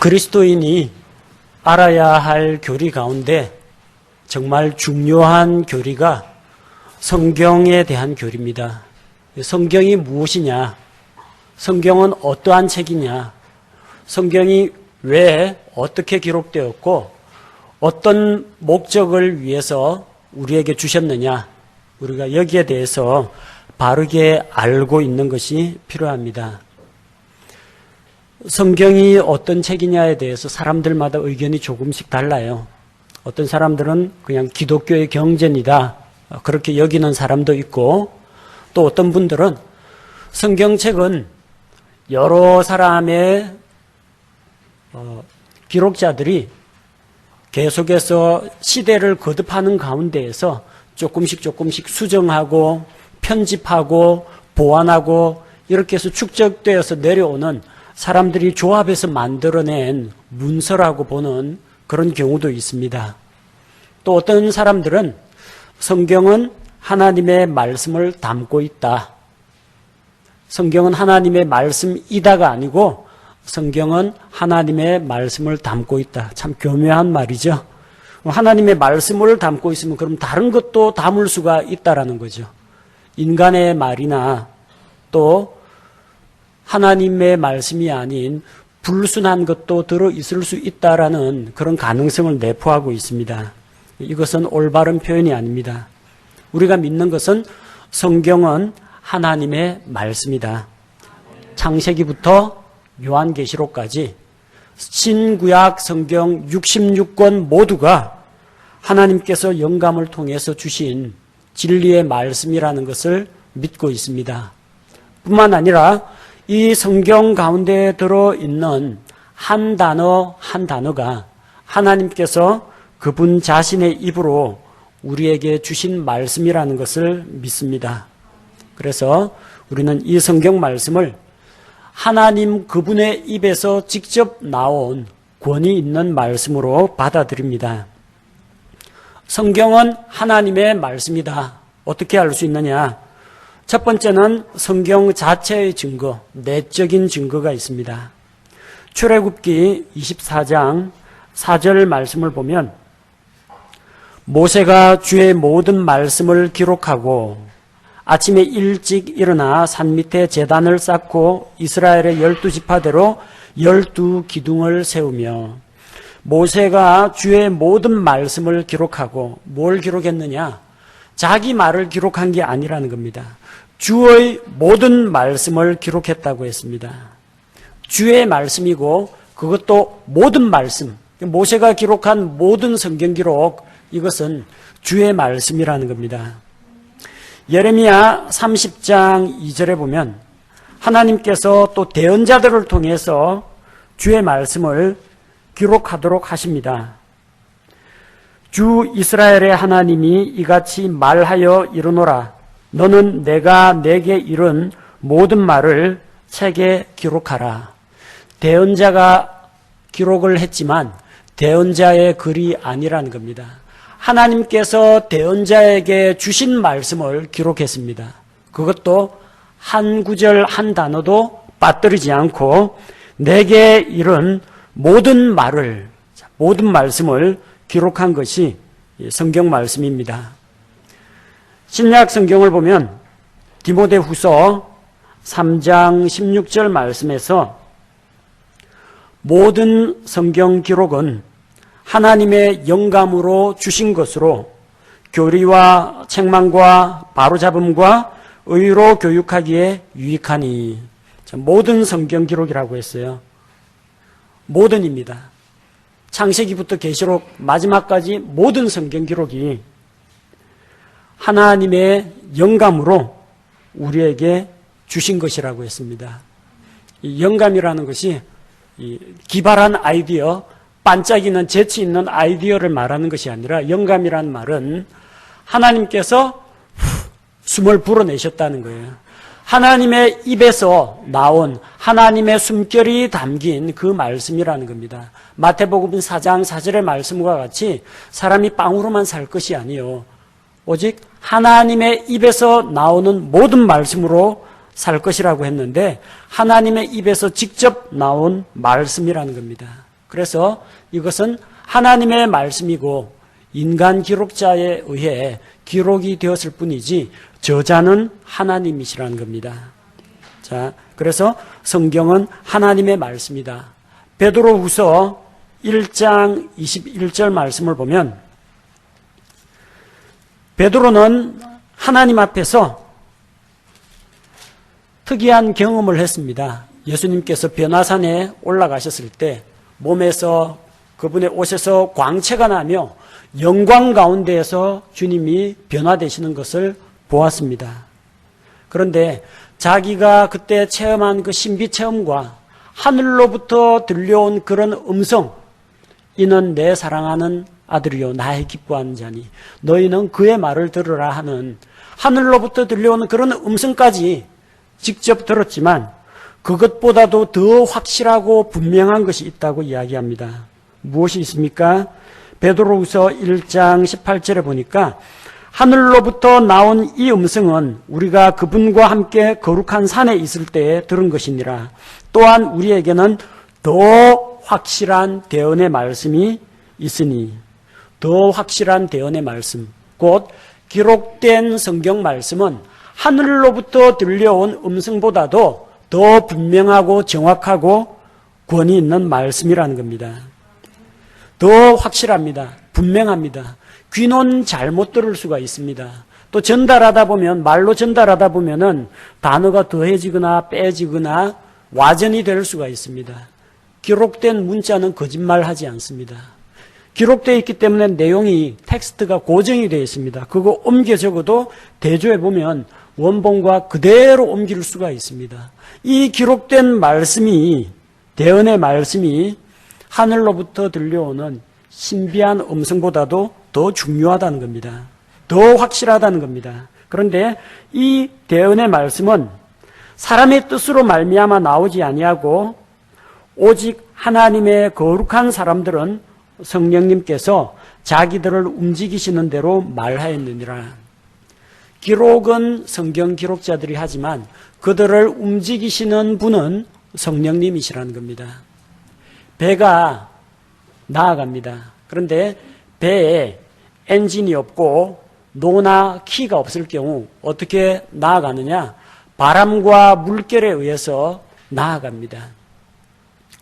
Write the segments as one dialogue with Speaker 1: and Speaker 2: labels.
Speaker 1: 그리스도인이 알아야 할 교리 가운데 정말 중요한 교리가 성경에 대한 교리입니다. 성경이 무엇이냐? 성경은 어떠한 책이냐? 성경이 왜 어떻게 기록되었고 어떤 목적을 위해서 우리에게 주셨느냐? 우리가 여기에 대해서 바르게 알고 있는 것이 필요합니다. 성경이 어떤 책이냐에 대해서 사람들마다 의견이 조금씩 달라요. 어떤 사람들은 그냥 기독교의 경전이다, 그렇게 여기는 사람도 있고, 또 어떤 분들은 성경책은 여러 사람의 기록자들이 계속해서 시대를 거듭하는 가운데에서 조금씩 수정하고 편집하고 보완하고 이렇게 해서 축적되어서 내려오는 사람들이 조합해서 만들어낸 문서라고 보는 그런 경우도 있습니다. 또 어떤 사람들은 성경은 하나님의 말씀을 담고 있다. 성경은 하나님의 말씀이다가 아니고 성경은 하나님의 말씀을 담고 있다. 참 교묘한 말이죠. 하나님의 말씀을 담고 있으면 그럼 다른 것도 담을 수가 있다라는 거죠. 인간의 말이나 또 하나님의 말씀이 아닌 불순한 것도 들어있을 수 있다라는 그런 가능성을 내포하고 있습니다. 이것은 올바른 표현이 아닙니다. 우리가 믿는 것은 성경은 하나님의 말씀이다. 창세기부터 요한계시록까지 신구약 성경 66권 모두가 하나님께서 영감을 통해서 주신 진리의 말씀이라는 것을 믿고 있습니다. 뿐만 아니라 이 성경 가운데 들어있는 한 단어 한 단어가 하나님께서 그분 자신의 입으로 우리에게 주신 말씀이라는 것을 믿습니다. 그래서 우리는 이 성경 말씀을 하나님 그분의 입에서 직접 나온 권위 있는 말씀으로 받아들입니다. 성경은 하나님의 말씀이다. 어떻게 알 수 있느냐? 첫 번째는 성경 자체의 증거, 내적인 증거가 있습니다. 출애굽기 24장 4절 말씀을 보면 모세가 주의 모든 말씀을 기록하고 아침에 일찍 일어나 산 밑에 제단을 쌓고 이스라엘의 12지파대로 12기둥을 세우며 모세가 주의 모든 말씀을 기록하고 뭘 기록했느냐? 자기 말을 기록한 게 아니라는 겁니다. 주의 모든 말씀을 기록했다고 했습니다. 주의 말씀이고 그것도 모든 말씀, 모세가 기록한 모든 성경 기록, 이것은 주의 말씀이라는 겁니다. 예레미야 30장 2절에 보면 하나님께서 또 대언자들을 통해서 주의 말씀을 기록하도록 하십니다. 주 이스라엘의 하나님이 이같이 말하여 이르노라. 너는 내가 내게 이른 모든 말을 책에 기록하라. 대언자가 기록을 했지만 대언자의 글이 아니라는 겁니다. 하나님께서 대언자에게 주신 말씀을 기록했습니다. 그것도 한 구절 한 단어도 빠뜨리지 않고 내게 이른 모든 말을, 모든 말씀을 기록한 것이 성경 말씀입니다. 신약 성경을 보면 디모데후서 3장 16절 말씀에서 모든 성경 기록은 하나님의 영감으로 주신 것으로 교리와 책망과 바로잡음과 의로 교육하기에 유익하니. 모든 성경 기록이라고 했어요. 모든입니다. 창세기부터 계시록 마지막까지 모든 성경 기록이 하나님의 영감으로 우리에게 주신 것이라고 했습니다. 이 영감이라는 것이 기발한 아이디어, 반짝이는 재치 있는 아이디어를 말하는 것이 아니라 영감이라는 말은 하나님께서 숨을 불어내셨다는 거예요. 하나님의 입에서 나온 하나님의 숨결이 담긴 그 말씀이라는 겁니다. 마태복음 4장 4절의 말씀과 같이 사람이 빵으로만 살 것이 아니요 오직 하나님의 입에서 나오는 모든 말씀으로 살 것이라고 했는데 하나님의 입에서 직접 나온 말씀이라는 겁니다. 그래서 이것은 하나님의 말씀이고 인간 기록자에 의해 기록이 되었을 뿐이지 저자는 하나님이시라는 겁니다. 자, 그래서 성경은 하나님의 말씀이다. 베드로후서 1장 21절 말씀을 보면 베드로는 하나님 앞에서 특이한 경험을 했습니다. 예수님께서 변화산에 올라가셨을 때 몸에서 그분의 옷에서 광채가 나며 영광 가운데에서 주님이 변화되시는 것을 보았습니다. 그런데 자기가 그때 체험한 그 신비 체험과 하늘로부터 들려온 그런 음성, 이는 내 사랑하는 아들이요 나의 기뻐하는 자니 너희는 그의 말을 들으라 하는 하늘로부터 들려오는 그런 음성까지 직접 들었지만 그것보다도 더 확실하고 분명한 것이 있다고 이야기합니다. 무엇이 있습니까? 베드로후서 1장 18절에 보니까 하늘로부터 나온 이 음성은 우리가 그분과 함께 거룩한 산에 있을 때에 들은 것이니라. 또한 우리에게는 더 확실한 대언의 말씀이 있으니, 더 확실한 대언의 말씀, 곧 기록된 성경 말씀은 하늘로부터 들려온 음성보다도 더 분명하고 정확하고 권위 있는 말씀이라는 겁니다. 더 확실합니다. 분명합니다. 귀는 잘못 들을 수가 있습니다. 또 전달하다 보면, 말로 전달하다 보면은 단어가 더해지거나 빼지거나 와전이 될 수가 있습니다. 기록된 문자는 거짓말하지 않습니다. 기록되어 있기 때문에 내용이 텍스트가 고정이 되어 있습니다. 그거 옮겨 적어도 대조해 보면 원본과 그대로 옮길 수가 있습니다. 이 기록된 말씀이, 대언의 말씀이 하늘로부터 들려오는 신비한 음성보다도 더 중요하다는 겁니다. 더 확실하다는 겁니다. 그런데 이 대언의 말씀은 사람의 뜻으로 말미암아 나오지 아니하고 오직 하나님의 거룩한 사람들은 성령님께서 자기들을 움직이시는 대로 말하였느니라. 기록은 성경 기록자들이 하지만 그들을 움직이시는 분은 성령님이시라는 겁니다. 배가 나아갑니다. 그런데 배에 엔진이 없고 노나 키가 없을 경우 어떻게 나아가느냐? 바람과 물결에 의해서 나아갑니다.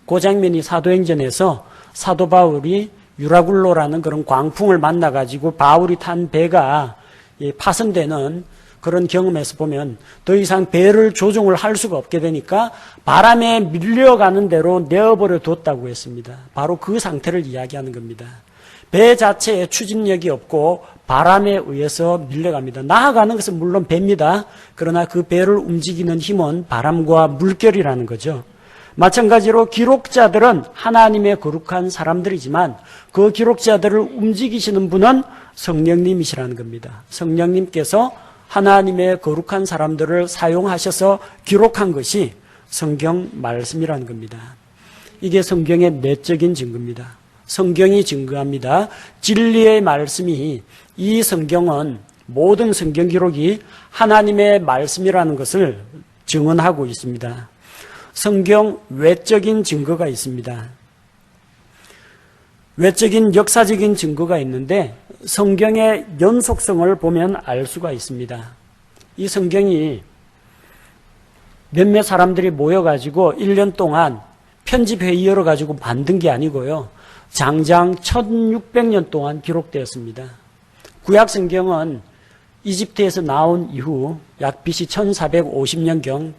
Speaker 1: 그 장면이 사도행전에서 사도 바울이 유라굴로라는 그런 광풍을 만나가지고 바울이 탄 배가 파손되는 그런 경험에서 보면 더 이상 배를 조종을 할 수가 없게 되니까 바람에 밀려가는 대로 내어버려 뒀다고 했습니다. 바로 그 상태를 이야기하는 겁니다. 배 자체에 추진력이 없고 바람에 의해서 밀려갑니다. 나아가는 것은 물론 배입니다. 그러나 그 배를 움직이는 힘은 바람과 물결이라는 거죠. 마찬가지로 기록자들은 하나님의 거룩한 사람들이지만 그 기록자들을 움직이시는 분은 성령님이시라는 겁니다. 성령님께서 하나님의 거룩한 사람들을 사용하셔서 기록한 것이 성경 말씀이라는 겁니다. 이게 성경의 내적인 증거입니다. 성경이 증거합니다. 진리의 말씀이, 이 성경은 모든 성경 기록이 하나님의 말씀이라는 것을 증언하고 있습니다. 성경 외적인 증거가 있습니다. 외적인 역사적인 증거가 있는데 성경의 연속성을 보면 알 수가 있습니다. 이 성경이 몇몇 사람들이 모여가지고 1년 동안 편집회의 열어가지고 만든 게 아니고요. 장장 1600년 동안 기록되었습니다. 구약 성경은 이집트에서 나온 이후 약 BC 1450년경,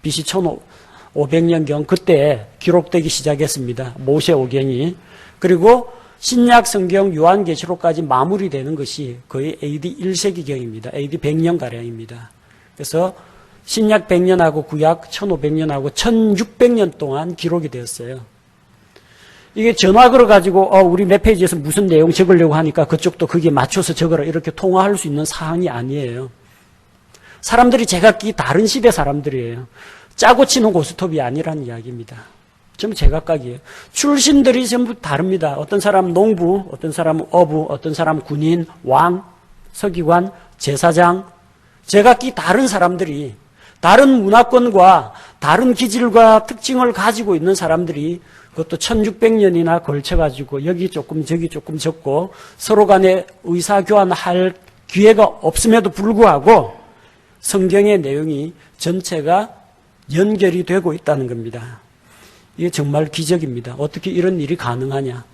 Speaker 1: BC 1500년경 그때 기록되기 시작했습니다. 모세오경이. 그리고 신약 성경 요한계시록까지 마무리되는 것이 거의 AD 1세기경입니다. AD 100년가량입니다. 그래서 신약 100년하고 구약 1500년하고 1600년 동안 기록이 되었어요. 이게 전화 걸어가지고 우리 몇 페이지에서 무슨 내용 적으려고 하니까 그쪽도 거기에 맞춰서 적어라 이렇게 통화할 수 있는 사항이 아니에요. 사람들이 제각기 다른 시대 사람들이에요. 짜고 치는 고스톱이 아니라는 이야기입니다. 전부 제각각이에요. 출신들이 전부 다릅니다. 어떤 사람은 농부, 어떤 사람은 어부, 어떤 사람은 군인, 왕, 서기관, 제사장, 제각기 다른 사람들이 다른 문화권과 다른 기질과 특징을 가지고 있는 사람들이 그것도 1600년이나 걸쳐가지고 여기 조금 저기 조금 적고 서로 간에 의사교환할 기회가 없음에도 불구하고 성경의 내용이 전체가 연결이 되고 있다는 겁니다. 이게 정말 기적입니다. 어떻게 이런 일이 가능하냐?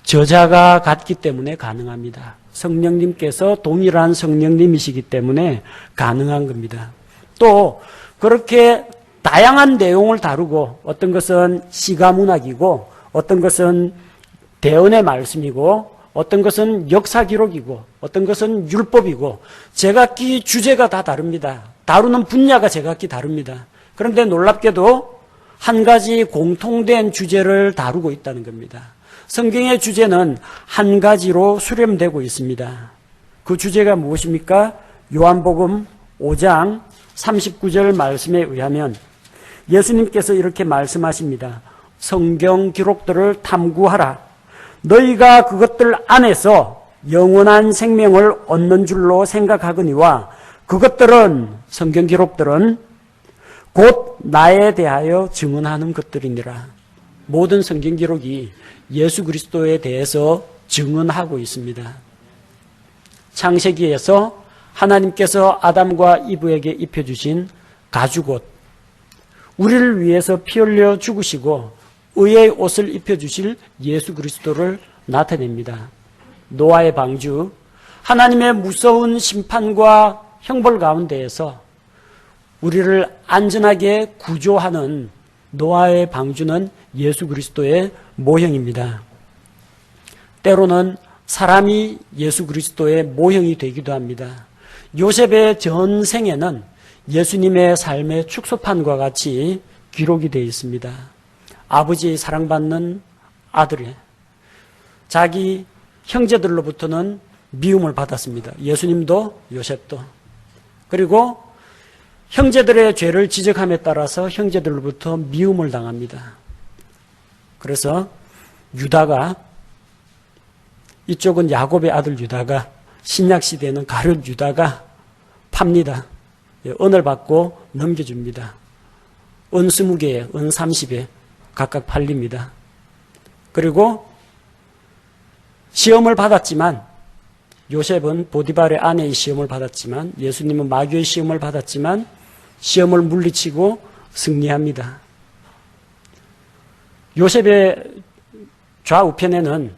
Speaker 1: 저자가 같기 때문에 가능합니다. 성령님께서 동일한 성령님이시기 때문에 가능한 겁니다. 또 그렇게 다양한 내용을 다루고 어떤 것은 시가문학이고 어떤 것은 대언의 말씀이고 어떤 것은 역사 기록이고 어떤 것은 율법이고 제각기 주제가 다 다릅니다. 다루는 분야가 제각기 다릅니다. 그런데 놀랍게도 한 가지 공통된 주제를 다루고 있다는 겁니다. 성경의 주제는 한 가지로 수렴되고 있습니다. 그 주제가 무엇입니까? 요한복음 5장 39절 말씀에 의하면 예수님께서 이렇게 말씀하십니다. 성경 기록들을 탐구하라. 너희가 그것들 안에서 영원한 생명을 얻는 줄로 생각하거니와 그것들은 성경 기록들은 곧 나에 대하여 증언하는 것들이니라. 모든 성경 기록이 예수 그리스도에 대해서 증언하고 있습니다. 창세기에서 하나님께서 아담과 이브에게 입혀주신 가죽옷, 우리를 위해서 피 흘려 죽으시고 의의 옷을 입혀주실 예수 그리스도를 나타냅니다. 노아의 방주, 하나님의 무서운 심판과 형벌 가운데에서 우리를 안전하게 구조하는 노아의 방주는 예수 그리스도의 모형입니다. 때로는 사람이 예수 그리스도의 모형이 되기도 합니다. 요셉의 전생에는 예수님의 삶의 축소판과 같이 기록이 되어 있습니다. 아버지의 사랑받는 아들이 자기 형제들로부터는 미움을 받았습니다. 예수님도 요셉도. 그리고 형제들의 죄를 지적함에 따라서 형제들로부터 미움을 당합니다. 그래서 유다가, 이쪽은 야곱의 아들 유다가, 신약시대에는 가룟 유다가 팝니다. 은을 받고 넘겨줍니다. 은 20개에, 은 30에 각각 팔립니다. 그리고 시험을 받았지만, 요셉은 보디발의 아내의 시험을 받았지만, 예수님은 마귀의 시험을 받았지만 시험을 물리치고 승리합니다. 요셉의 좌우편에는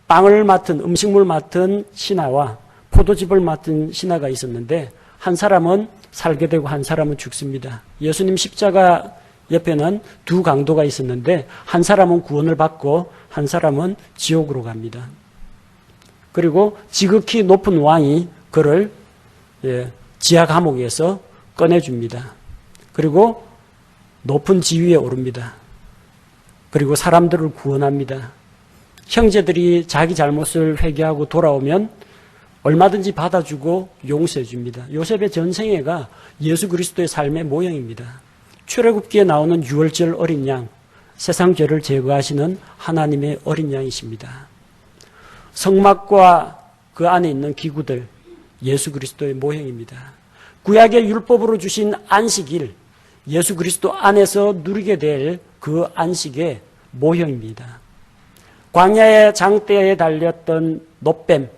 Speaker 1: 빵을 맡은, 음식물 맡은 신하와 포도즙을 맡은 신하가 있었는데 한 사람은 살게 되고 한 사람은 죽습니다. 예수님 십자가 옆에는 두 강도가 있었는데 한 사람은 구원을 받고 한 사람은 지옥으로 갑니다. 그리고 지극히 높은 왕이 그를 지하 감옥에서 꺼내줍니다. 그리고 높은 지위에 오릅니다. 그리고 사람들을 구원합니다. 형제들이 자기 잘못을 회개하고 돌아오면 얼마든지 받아주고 용서해 줍니다. 요셉의 전생애가 예수 그리스도의 삶의 모형입니다. 출애굽기에 나오는 유월절 어린 양, 세상 죄를 제거하시는 하나님의 어린 양이십니다. 성막과 그 안에 있는 기구들, 예수 그리스도의 모형입니다. 구약의 율법으로 주신 안식일, 예수 그리스도 안에서 누리게 될 그 안식의 모형입니다. 광야의 장대에 달렸던 놋뱀,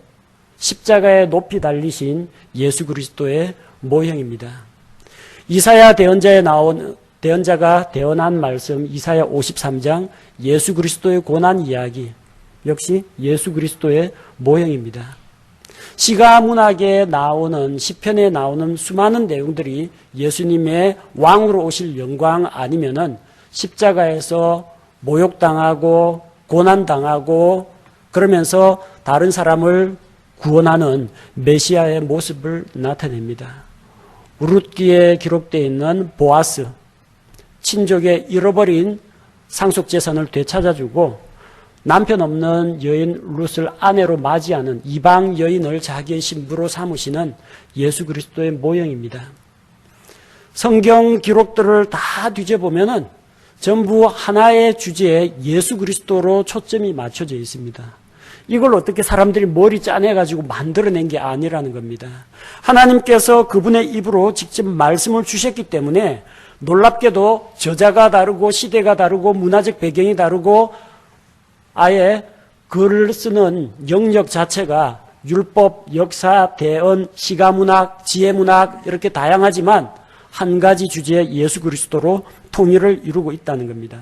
Speaker 1: 십자가에 높이 달리신 예수 그리스도의 모형입니다. 이사야 대언자가 대언한 말씀, 이사야 53장, 예수 그리스도의 고난 이야기, 역시 예수 그리스도의 모형입니다. 시가문학에 나오는, 시편에 나오는 수많은 내용들이 예수님의 왕으로 오실 영광 아니면은 십자가에서 모욕당하고 고난당하고 그러면서 다른 사람을 구원하는 메시아의 모습을 나타냅니다. 룻기에 기록되어 있는 보아스, 친족의 잃어버린 상속재산을 되찾아주고 남편 없는 여인 룻을 아내로 맞이하는 이방 여인을 자기의 신부로 삼으시는 예수 그리스도의 모형입니다. 성경 기록들을 다 뒤져보면은 전부 하나의 주제에 예수 그리스도로 초점이 맞춰져 있습니다. 이걸 어떻게 사람들이 머리 짜내가지고 만들어낸 게 아니라는 겁니다. 하나님께서 그분의 입으로 직접 말씀을 주셨기 때문에 놀랍게도 저자가 다르고 시대가 다르고 문화적 배경이 다르고 아예 글을 쓰는 영역 자체가 율법, 역사, 대언, 시가문학, 지혜문학 이렇게 다양하지만 한 가지 주제 예수 그리스도로 통일을 이루고 있다는 겁니다.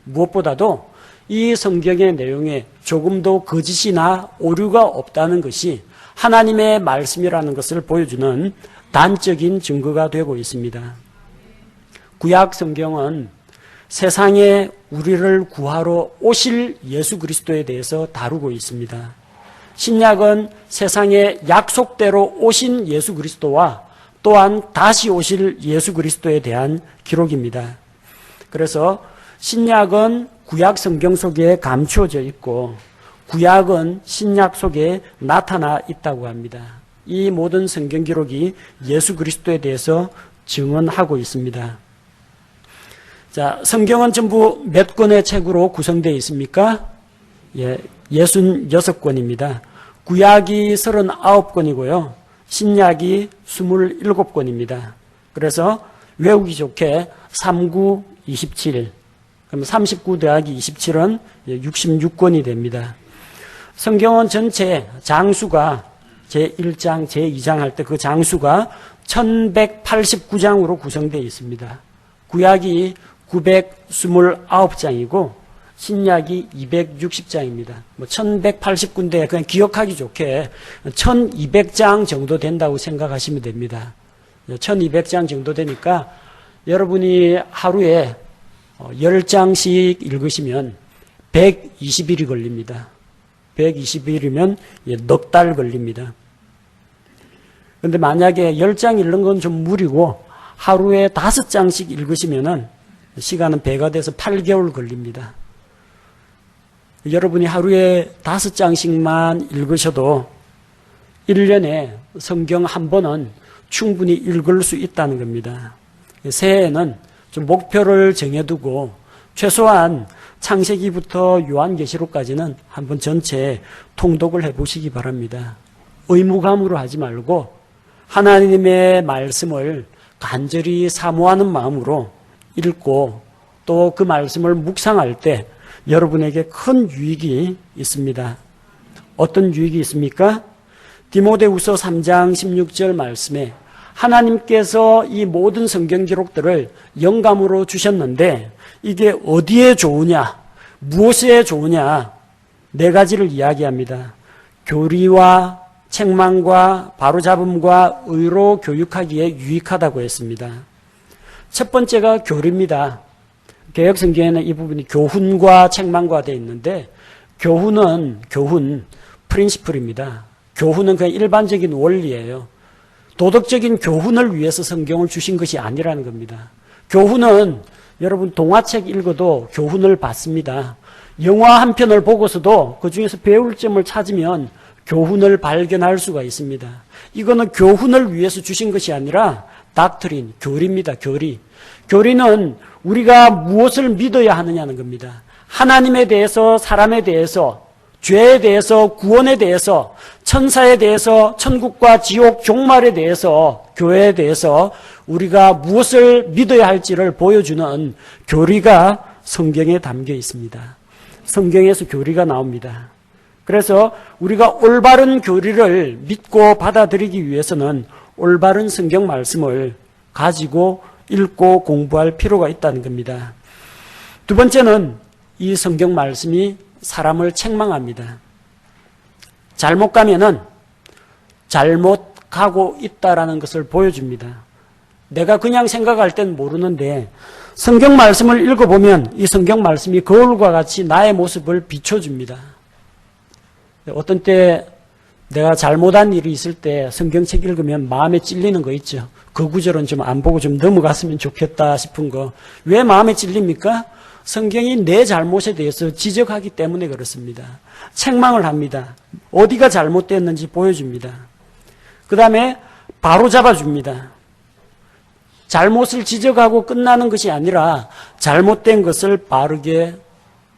Speaker 1: 무엇보다도 이 성경의 내용에 조금도 거짓이나 오류가 없다는 것이 하나님의 말씀이라는 것을 보여주는 단적인 증거가 되고 있습니다. 구약 성경은 세상에 우리를 구하러 오실 예수 그리스도에 대해서 다루고 있습니다. 신약은 세상에 약속대로 오신 예수 그리스도와 또한 다시 오실 예수 그리스도에 대한 기록입니다. 그래서 신약은 구약 성경 속에 감추어져 있고 구약은 신약 속에 나타나 있다고 합니다. 이 모든 성경 기록이 예수 그리스도에 대해서 증언하고 있습니다. 자, 성경은 전부 몇 권의 책으로 구성되어 있습니까? 66권입니다. 구약이 39권이고요. 신약이 27권입니다. 그래서 외우기 좋게 39, 27. 그럼 39 더하기 27은 66권이 됩니다. 성경은 전체 장수가 제1장, 제2장 할 때 그 장수가 1189장으로 구성되어 있습니다. 구약이 929장이고 신약이 260장입니다. 1189인데 그냥 기억하기 좋게 1200장 정도 된다고 생각하시면 됩니다. 1200장 정도 되니까 여러분이 하루에 10장씩 읽으시면 120일이 걸립니다. 120일이면 넉 달 걸립니다. 그런데 만약에 10장 읽는 건 좀 무리고 하루에 5장씩 읽으시면은 시간은 배가 돼서 8개월 걸립니다. 여러분이 하루에 5장씩만 읽으셔도 1년에 성경 한 번은 충분히 읽을 수 있다는 겁니다. 새해에는 좀 목표를 정해두고 최소한 창세기부터 요한계시록까지는 한번 전체 통독을 해보시기 바랍니다. 의무감으로 하지 말고 하나님의 말씀을 간절히 사모하는 마음으로 읽고 또 그 말씀을 묵상할 때 여러분에게 큰 유익이 있습니다. 어떤 유익이 있습니까? 디모데후서 3장 16절 말씀에 하나님께서 이 모든 성경 기록들을 영감으로 주셨는데 이게 어디에 좋으냐, 무엇에 좋으냐, 4가지를 이야기합니다. 교리와 책망과 바로잡음과 의로 교육하기에 유익하다고 했습니다. 첫 번째가 교리입니다. 개역 성경에는 이 부분이 교훈과 책망과 되어 있는데 교훈 프린시플입니다. 교훈은 그냥 일반적인 원리예요. 도덕적인 교훈을 위해서 성경을 주신 것이 아니라는 겁니다. 교훈은 여러분 동화책 읽어도 교훈을 받습니다. 영화 한 편을 보고서도 그 중에서 배울 점을 찾으면 교훈을 발견할 수가 있습니다. 이거는 교훈을 위해서 주신 것이 아니라 닥트린, 교리입니다. 교리는 우리가 무엇을 믿어야 하느냐는 겁니다. 하나님에 대해서, 사람에 대해서, 죄에 대해서, 구원에 대해서, 천사에 대해서, 천국과 지옥, 종말에 대해서, 교회에 대해서 우리가 무엇을 믿어야 할지를 보여주는 교리가 성경에 담겨 있습니다. 성경에서 교리가 나옵니다. 그래서 우리가 올바른 교리를 믿고 받아들이기 위해서는 올바른 성경 말씀을 가지고 읽고 공부할 필요가 있다는 겁니다. 두 번째는 이 성경 말씀이 사람을 책망합니다. 잘못 가면은 잘못 가고 있다라는 것을 보여줍니다. 내가 그냥 생각할 땐 모르는데 성경 말씀을 읽어보면 이 성경 말씀이 거울과 같이 나의 모습을 비춰줍니다. 어떤 때 내가 잘못한 일이 있을 때 성경책 읽으면 마음에 찔리는 거 있죠. 그 구절은 좀 안 보고 좀 넘어갔으면 좋겠다 싶은 거. 왜 마음에 찔립니까? 성경이 내 잘못에 대해서 지적하기 때문에 그렇습니다. 책망을 합니다. 어디가 잘못됐는지 보여줍니다. 그 다음에 바로 잡아줍니다. 잘못을 지적하고 끝나는 것이 아니라 잘못된 것을 바르게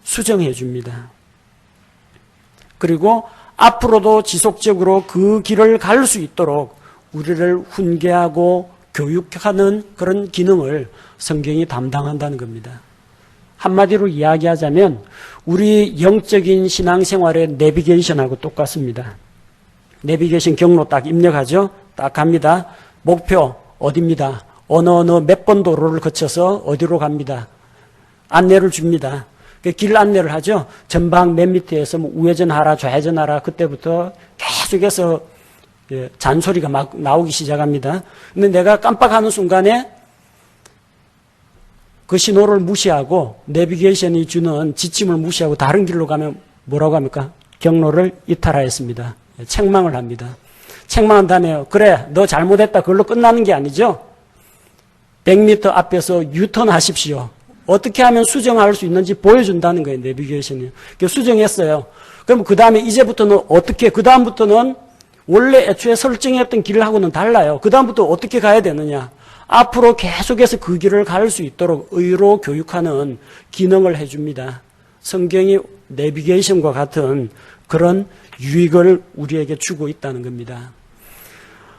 Speaker 1: 수정해 줍니다. 그리고 앞으로도 지속적으로 그 길을 갈 수 있도록 우리를 훈계하고 교육하는 그런 기능을 성경이 담당한다는 겁니다. 한마디로 이야기하자면 우리 영적인 신앙생활의 내비게이션하고 똑같습니다. 내비게이션 경로 딱 입력하죠. 딱 갑니다. 목표 어디입니다. 어느 몇 번 도로를 거쳐서 어디로 갑니다. 안내를 줍니다. 길 안내를 하죠. 전방 맨 밑에서 뭐 우회전하라 좌회전하라 그때부터 계속해서 잔소리가 막 나오기 시작합니다. 근데 내가 깜빡하는 순간에 그 신호를 무시하고 내비게이션이 주는 지침을 무시하고 다른 길로 가면 뭐라고 합니까? 경로를 이탈하였습니다. 책망을 합니다. 책망한 다음에 그래 너 잘못했다 그걸로 끝나는 게 아니죠. 100m 앞에서 유턴하십시오. 어떻게 하면 수정할 수 있는지 보여준다는 거예요. 내비게이션이. 수정했어요. 그럼 그 다음에 이제부터는 어떻게 그 다음부터는 원래 애초에 설정했던 길하고는 달라요. 그 다음부터 어떻게 가야 되느냐. 앞으로 계속해서 그 길을 갈 수 있도록 의로 교육하는 기능을 해줍니다. 성경이 내비게이션과 같은 그런 유익을 우리에게 주고 있다는 겁니다.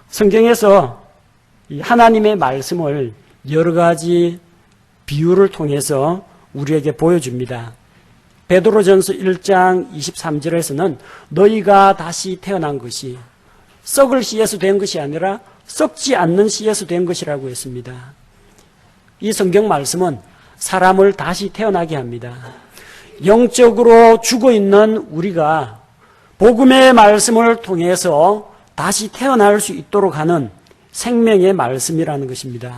Speaker 1: 성경에서 하나님의 말씀을 여러 가지 비유를 통해서 우리에게 보여줍니다. 베드로전서 1장 23절에서는 너희가 다시 태어난 것이 썩을 씨에서 된 것이 아니라 썩지 않는 씨에서 된 것이라고 했습니다. 이 성경 말씀은 사람을 다시 태어나게 합니다. 영적으로 죽어있는 우리가 복음의 말씀을 통해서 다시 태어날 수 있도록 하는 생명의 말씀이라는 것입니다.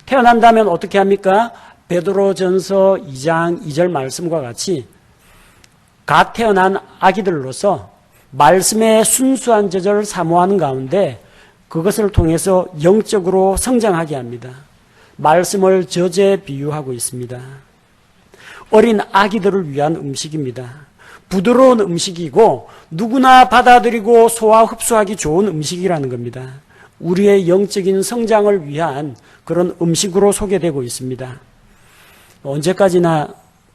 Speaker 1: 태어난다면 어떻게 합니까? 베드로전서 2장 2절 말씀과 같이 갓 태어난 아기들로서 말씀의 순수한 젖을 사모하는 가운데 그것을 통해서 영적으로 성장하게 합니다. 말씀을 젖에 비유하고 있습니다. 어린 아기들을 위한 음식입니다. 부드러운 음식이고 누구나 받아들이고 소화 흡수하기 좋은 음식이라는 겁니다. 우리의 영적인 성장을 위한 그런 음식으로 소개되고 있습니다. 언제까지나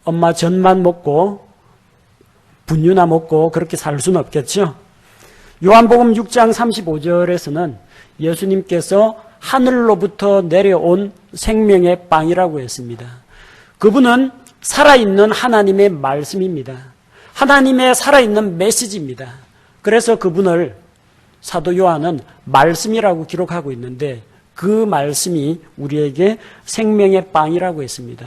Speaker 1: 엄마 젖만 먹고 분유나 먹고 그렇게 살 수는 없겠죠. 요한복음 6장 35절에서는 예수님께서 하늘로부터 내려온 생명의 빵이라고 했습니다. 그분은 살아있는 하나님의 말씀입니다. 하나님의 살아있는 메시지입니다. 그래서 그분을 사도 요한은 말씀이라고 기록하고 있는데 그 말씀이 우리에게 생명의 빵이라고 했습니다.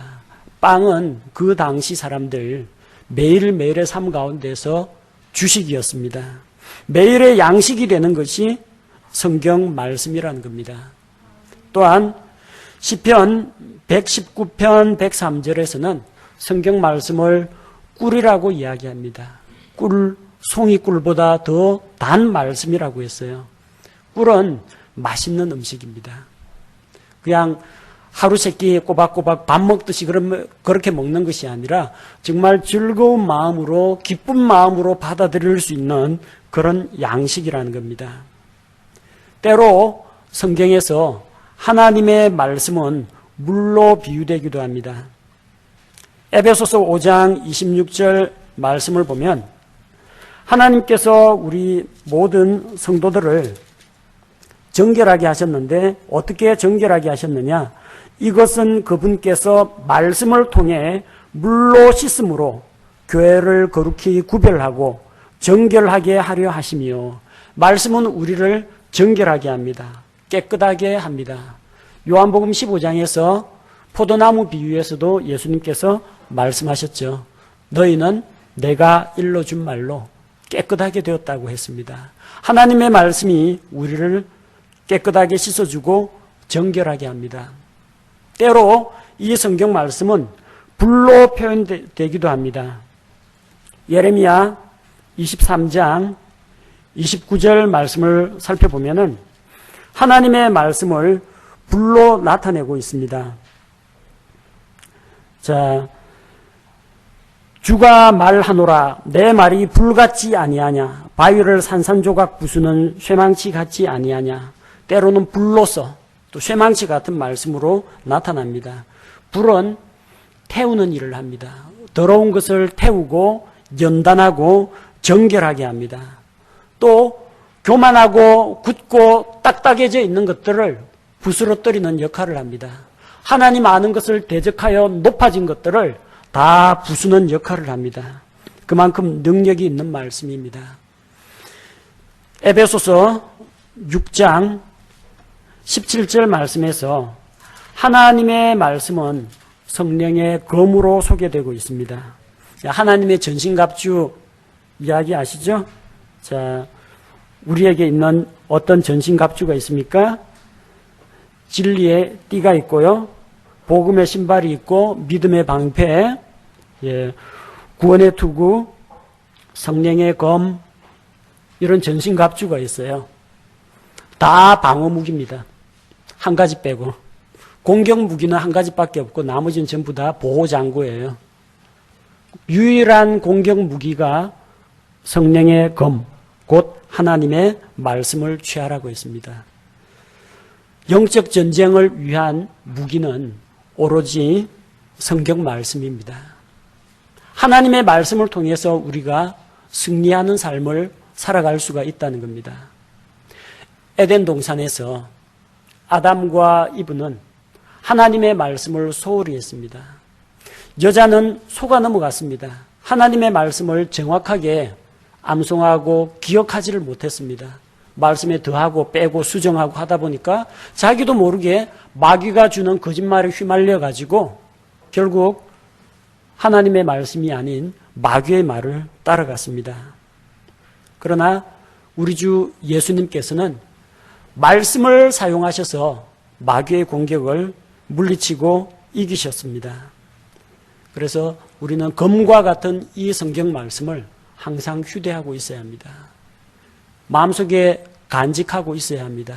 Speaker 1: 빵은 그 당시 사람들 매일매일의 삶 가운데서 주식이었습니다. 매일의 양식이 되는 것이 성경 말씀이라는 겁니다. 또한 시편 119편 103절에서는 성경 말씀을 꿀이라고 이야기합니다. 송이꿀보다 더 단 말씀이라고 했어요. 꿀은 맛있는 음식입니다. 그냥 하루 세끼 꼬박꼬박 밥 먹듯이 그렇게 먹는 것이 아니라 정말 즐거운 마음으로 기쁜 마음으로 받아들일 수 있는 그런 양식이라는 겁니다. 때로 성경에서 하나님의 말씀은 물로 비유되기도 합니다. 에베소서 5장 26절 말씀을 보면 하나님께서 우리 모든 성도들을 정결하게 하셨는데 어떻게 정결하게 하셨느냐? 이것은 그분께서 말씀을 통해 물로 씻음으로 교회를 거룩히 구별하고 정결하게 하려 하시며 말씀은 우리를 정결하게 합니다. 깨끗하게 합니다. 요한복음 15장에서 포도나무 비유에서도 예수님께서 말씀하셨죠. 너희는 내가 일러준 말로 깨끗하게 되었다고 했습니다. 하나님의 말씀이 우리를 깨끗하게 씻어주고 정결하게 합니다. 때로 이 성경 말씀은 불로 표현되기도 합니다. 예레미야 23장 29절 말씀을 살펴보면은 하나님의 말씀을 불로 나타내고 있습니다. 자, 주가 말하노라 내 말이 불같지 아니하냐 바위를 산산조각 부수는 쇠망치 같지 아니하냐. 때로는 불로서 또 쇠망치 같은 말씀으로 나타납니다. 불은 태우는 일을 합니다. 더러운 것을 태우고 연단하고 정결하게 합니다. 또 교만하고 굳고 딱딱해져 있는 것들을 부스러뜨리는 역할을 합니다. 하나님 아는 것을 대적하여 높아진 것들을 다 부수는 역할을 합니다. 그만큼 능력이 있는 말씀입니다. 에베소서 6장 17절 말씀에서 하나님의 말씀은 성령의 검으로 소개되고 있습니다. 하나님의 전신갑주 이야기 아시죠? 자, 우리에게 있는 어떤 전신갑주가 있습니까? 진리의 띠가 있고요. 복음의 신발이 있고 믿음의 방패, 구원의 투구, 성령의 검 이런 전신갑주가 있어요. 다 방어무기입니다. 한 가지 빼고. 공격무기는 한 가지밖에 없고 나머지는 전부 다 보호장구예요. 유일한 공격무기가 성령의 검, 곧 하나님의 말씀을 취하라고 했습니다. 영적 전쟁을 위한 무기는 오로지 성경 말씀입니다. 하나님의 말씀을 통해서 우리가 승리하는 삶을 살아갈 수가 있다는 겁니다. 에덴 동산에서 아담과 이브는 하나님의 말씀을 소홀히 했습니다. 여자는 속아 넘어갔습니다. 하나님의 말씀을 정확하게 암송하고 기억하지를 못했습니다. 말씀에 더하고 빼고 수정하고 하다 보니까 자기도 모르게 마귀가 주는 거짓말에 휘말려 가지고 결국 하나님의 말씀이 아닌 마귀의 말을 따라갔습니다. 그러나 우리 주 예수님께서는 말씀을 사용하셔서 마귀의 공격을 물리치고 이기셨습니다. 그래서 우리는 검과 같은 이 성경 말씀을 항상 휴대하고 있어야 합니다. 마음속에 간직하고 있어야 합니다.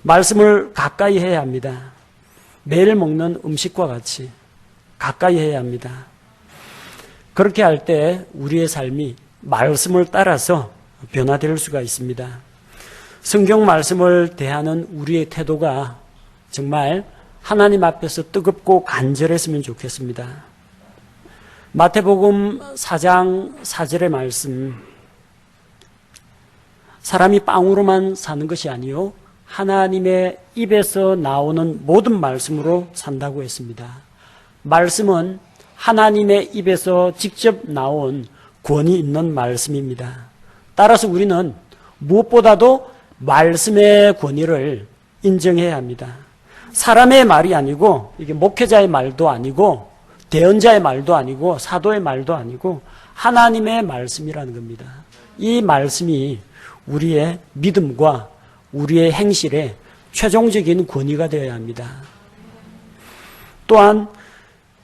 Speaker 1: 말씀을 가까이 해야 합니다. 매일 먹는 음식과 같이 가까이 해야 합니다. 그렇게 할 때 우리의 삶이 말씀을 따라서 변화될 수가 있습니다. 성경 말씀을 대하는 우리의 태도가 정말 하나님 앞에서 뜨겁고 간절했으면 좋겠습니다. 마태복음 4장 4절의 말씀, 사람이 빵으로만 사는 것이 아니요 하나님의 입에서 나오는 모든 말씀으로 산다고 했습니다. 말씀은 하나님의 입에서 직접 나온 권위 있는 말씀입니다. 따라서 우리는 무엇보다도 말씀의 권위를 인정해야 합니다. 사람의 말이 아니고 이게 목회자의 말도 아니고 대언자의 말도 아니고 사도의 말도 아니고 하나님의 말씀이라는 겁니다. 이 말씀이 우리의 믿음과 우리의 행실에 최종적인 권위가 되어야 합니다. 또한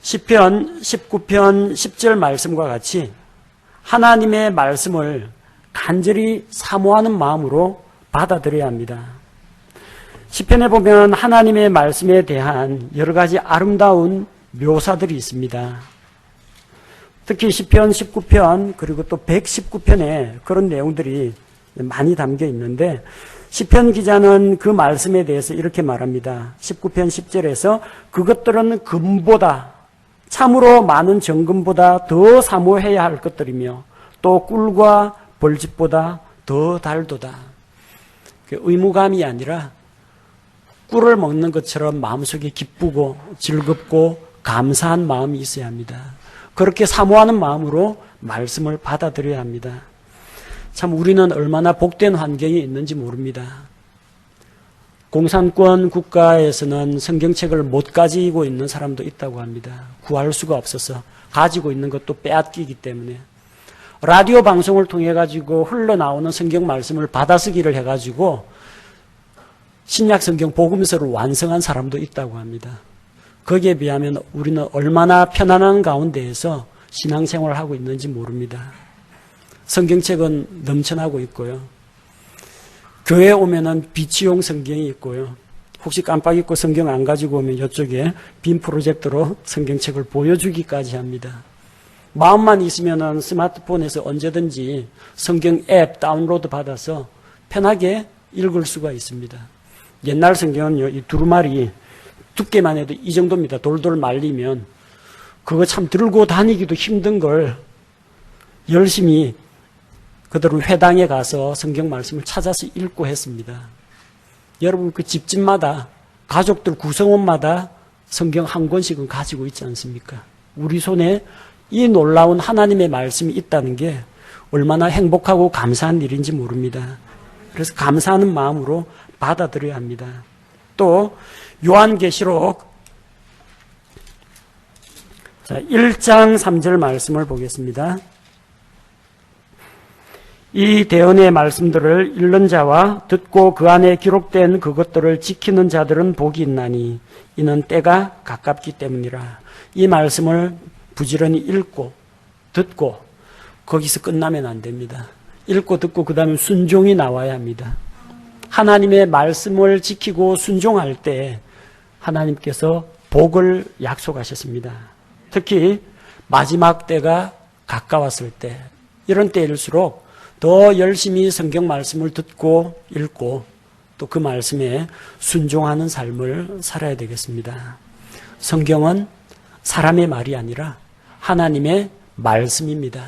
Speaker 1: 시편 19편 10절 말씀과 같이 하나님의 말씀을 간절히 사모하는 마음으로 받아들여야 합니다. 시편에 보면 하나님의 말씀에 대한 여러 가지 아름다운 묘사들이 있습니다. 특히 시편 19편 그리고 또 119편에 그런 내용들이 많이 담겨 있는데 시편 기자는 그 말씀에 대해서 이렇게 말합니다. 19편 10절에서 그것들은 금보다 참으로 많은 정금보다 더 사모해야 할 것들이며 또 꿀과 벌집보다 더 달도다. 의무감이 아니라 꿀을 먹는 것처럼 마음속에 기쁘고 즐겁고 감사한 마음이 있어야 합니다. 그렇게 사모하는 마음으로 말씀을 받아들여야 합니다. 참 우리는 얼마나 복된 환경에 있는지 모릅니다. 공산권 국가에서는 성경책을 못 가지고 있는 사람도 있다고 합니다. 구할 수가 없어서 가지고 있는 것도 빼앗기기 때문에 라디오 방송을 통해 가지고 흘러나오는 성경 말씀을 받아쓰기를 해가지고 신약 성경 복음서를 완성한 사람도 있다고 합니다. 거기에 비하면 우리는 얼마나 편안한 가운데에서 신앙생활을 하고 있는지 모릅니다. 성경책은 넘쳐나고 있고요. 교회에 오면은 비치용 성경이 있고요. 혹시 깜빡 잊고 성경 안 가지고 오면 이쪽에 빔 프로젝터로 성경책을 보여주기까지 합니다. 마음만 있으면은 스마트폰에서 언제든지 성경 앱 다운로드 받아서 편하게 읽을 수가 있습니다. 옛날 성경은요, 이 두루마리 두께만 해도 이 정도입니다. 돌돌 말리면 그거 참 들고 다니기도 힘든 걸 열심히 그들은 회당에 가서 성경 말씀을 찾아서 읽고 했습니다. 여러분 그 집집마다 가족들 구성원마다 성경 한 권씩은 가지고 있지 않습니까? 우리 손에 이 놀라운 하나님의 말씀이 있다는 게 얼마나 행복하고 감사한 일인지 모릅니다. 그래서 감사하는 마음으로 받아들여야 합니다. 또 요한계시록 1장 3절 말씀을 보겠습니다. 이 대언의 말씀들을 읽는 자와 듣고 그 안에 기록된 그것들을 지키는 자들은 복이 있나니 이는 때가 가깝기 때문이라. 이 말씀을 부지런히 읽고 듣고 거기서 끝나면 안 됩니다. 읽고 듣고 그 다음에 순종이 나와야 합니다. 하나님의 말씀을 지키고 순종할 때 하나님께서 복을 약속하셨습니다. 특히 마지막 때가 가까웠을 때, 이런 때일수록 더 열심히 성경 말씀을 듣고 읽고 또 그 말씀에 순종하는 삶을 살아야 되겠습니다. 성경은 사람의 말이 아니라 하나님의 말씀입니다.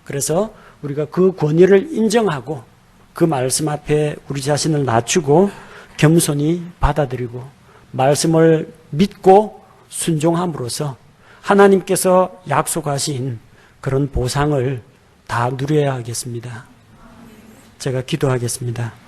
Speaker 1: 그래서 우리가 그 권위를 인정하고 그 말씀 앞에 우리 자신을 낮추고 겸손히 받아들이고 말씀을 믿고 순종함으로써 하나님께서 약속하신 그런 보상을 다 누려야 하겠습니다. 제가 기도하겠습니다.